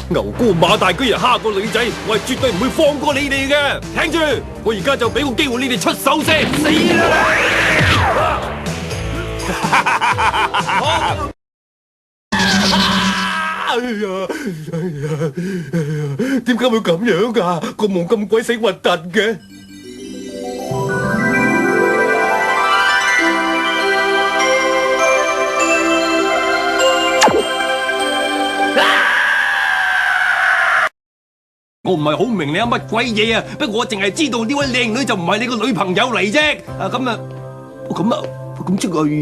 牛哥馬大居然蝦個女仔，我係絕對唔會放過你哋嘅。聽住，我而家就俾個機會你哋出手先，死啦！哎呀，點解會咁樣噶？個夢咁鬼死核突嘅。我唔係好明你有乜鬼嘢啊，不過我淨係知道呢位靚女就唔係你個女朋友嚟啫。咁即係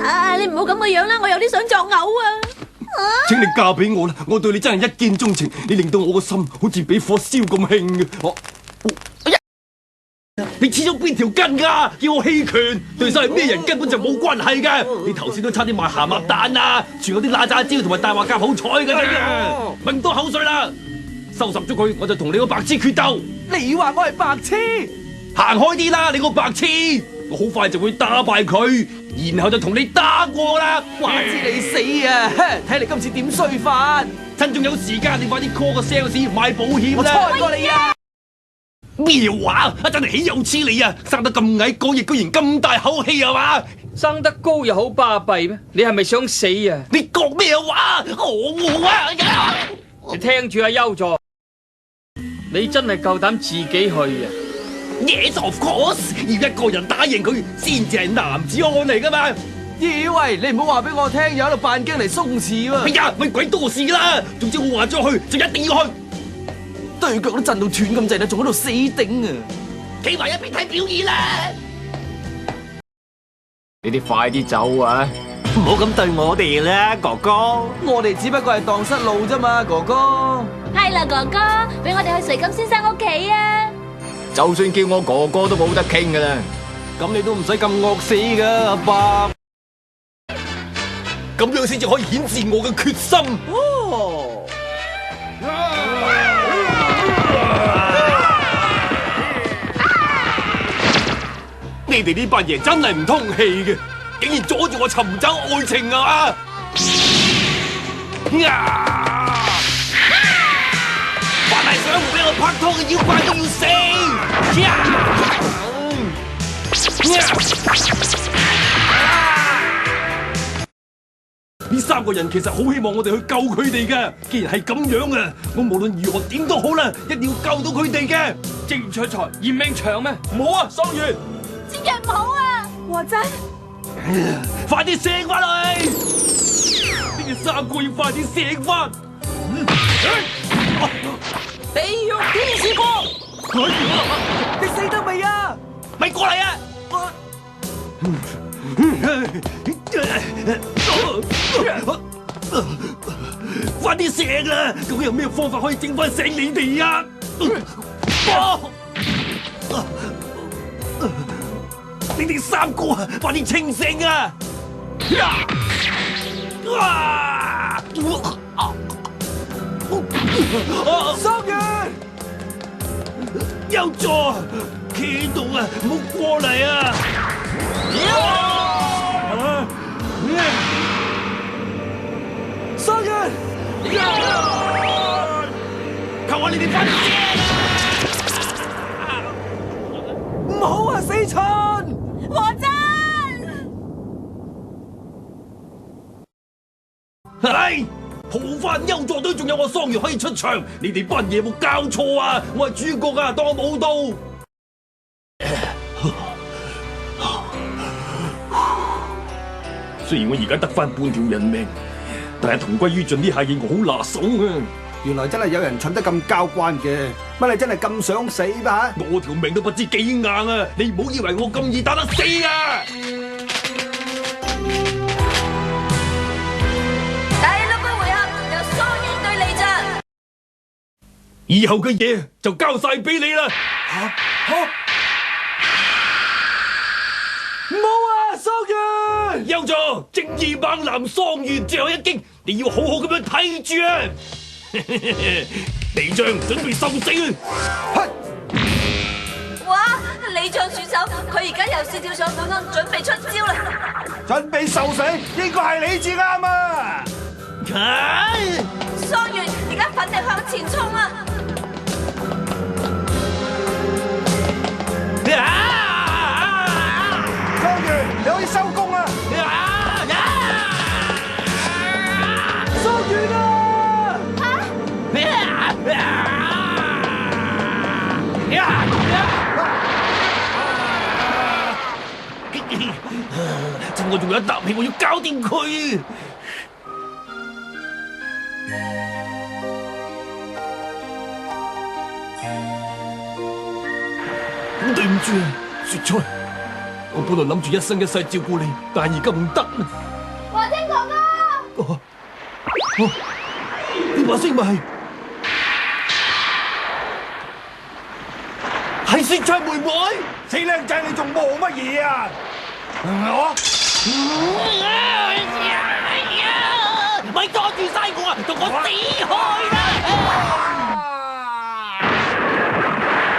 啊，你唔好咁嘅樣啦，我有啲想作嘔啊！請你嫁俾我啦，我對你真係一見鍾情，你令到我個心好似俾火燒咁興嘅。你黐咗邊條筋噶？叫我棄權，對手係咩人根本就冇關係嘅。你頭先都差啲賣鹹鴨蛋啊，全有啲揦渣招同埋大話夾好彩嘅啫。咪咁多口水啦，收拾咗佢，我就同你個白痴決鬥。你話我係白痴？行開啲啦，你個白痴！我好快就會打敗佢，然後就同你打過啦。話知你死啊！睇你今次點衰法？趁仲有時間，你快啲 call 個 sales 買保險啦。我猜過你啊！咩話？真係豈有此理啊！生得咁矮，講嘢居然咁大口氣係嘛？生得高又好巴閉咩？你係咪想死啊？你講咩話？我啊！你聽住啊，優助，你真係夠膽自己去啊 ？Yes of course， 要一個人打贏佢先至係男子漢嚟噶嘛？咦喂，你唔好話俾我聽，又喺度扮驚嚟鬆弛喎！哎呀，咪鬼多事啦！總之我話咗去，就一定要去。對腳都震到斷咁滯啦，仲喺度死頂啊！企埋一邊睇表演啦！你哋快啲走啊！唔好咁對我哋啦，哥哥。我哋只不過係蕩失路啫嘛，哥哥。係啦，哥哥，俾我哋去水金先生屋企啊！就算叫我哥哥都冇得傾噶啦。咁你都唔使咁惡死噶，阿爸。咁樣先至可以顯示我嘅決心。哦。你哋呢班嘢真係唔通氣嘅，竟然阻住我尋找愛情啊！凡係想俾我拍拖嘅妖怪都要死！呢三個人其實好希望我哋去救佢哋嘅，既然係咁樣啊，我無論如何點都好啦，一定要救到佢哋嘅。正如出財，嫌命長咩？唔好啊，桑月！千祈唔好啊！和真，快啲醒翻嚟！你哋三個要快啲醒翻！地獄天使波，你死得未啊？咪過嚟啊！快啲醒啦！究竟有咩方法可以整翻醒你哋啊？你哋三個啊，快啲清醒啊！桑月，有座企度啊，唔好過嚟啊！桑月，求下你哋快啲醒啊！唔好啊，死蠢！和真，係豪翻優助隊，仲有我桑月可以出場，你哋班嘢有冇搞錯啊？我係主角啊，當我冇到。雖然我而家得翻半條人命，但係同歸於盡呢下嘢我好拿手啊！原來真係有人蠢得咁交關嘅，乜你真係咁想死吧？我條命都不知幾硬啊！你唔好以為我咁易打得死啊！第六個回合由桑月隊嚟陣。以後嘅嘢就交晒俾你啦！唔好啊，桑月！休咗正義猛男桑月最後一擊，你要好好咁樣睇住啊！地將準備受死啊！哇！李將選手，佢而家又試跳上半空，準備出招啦！準備受死，應該係你至啱啊！桑原而家奮力向前衝啊！桑原，你可以收工啦！桑原啊！趁我仲有一啖氣，我要搞掂佢。咁對唔住啊，雪菜，我本來諗住一生一世照顧你，但係而家唔得啦。華清哥哥，呢把聲咪係雪菜妹妹，死靚仔，你仲望乜嘢啊？咪阻住晒我啊！同我死開啦！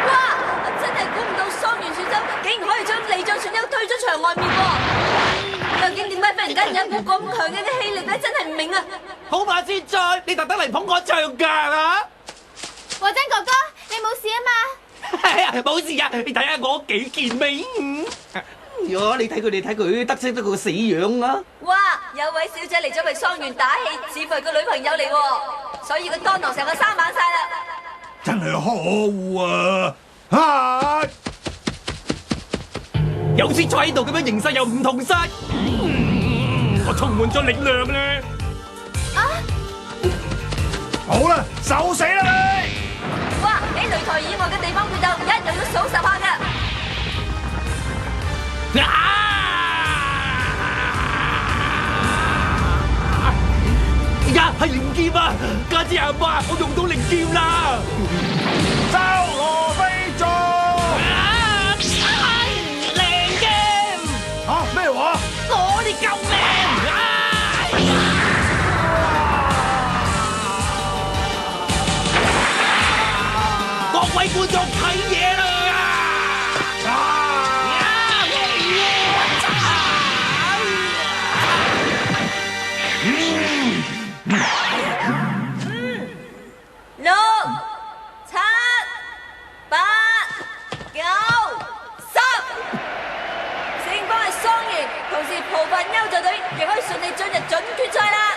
哇！我真係估唔到桑原選手竟然可以將李將選手推出場外面喎！究竟點解忽然間有一股咁強嘅氣力咧？真係唔明啊！好吧，雪菜，你特登嚟捧我場㗎啊！華真哥哥，你冇事啊嘛？係啊，冇事啊！你睇下我幾健美。你睇佢得戚得個死樣啊！哇！有位小姐嚟咗為桑原打氣，似乎係個女朋友嚟喎，所以佢當堂成個生猛晒啦！真係可惡啊！有雪菜喺度，咁樣形勢又唔同晒。我充滿咗力量咧！好啦，受死啦你！哇！喺擂台以外嘅地方決鬥，一樣要數10下㗎。而家係靈劍啊！家姐阿媽，我用到靈劍啦！周羅飛做靈劍！咩話？我哋救命！各位觀眾睇嘢啦！6、7、8、9、10，勝方係桑原，同時浦飯優助隊亦可以順利進入準決賽啦！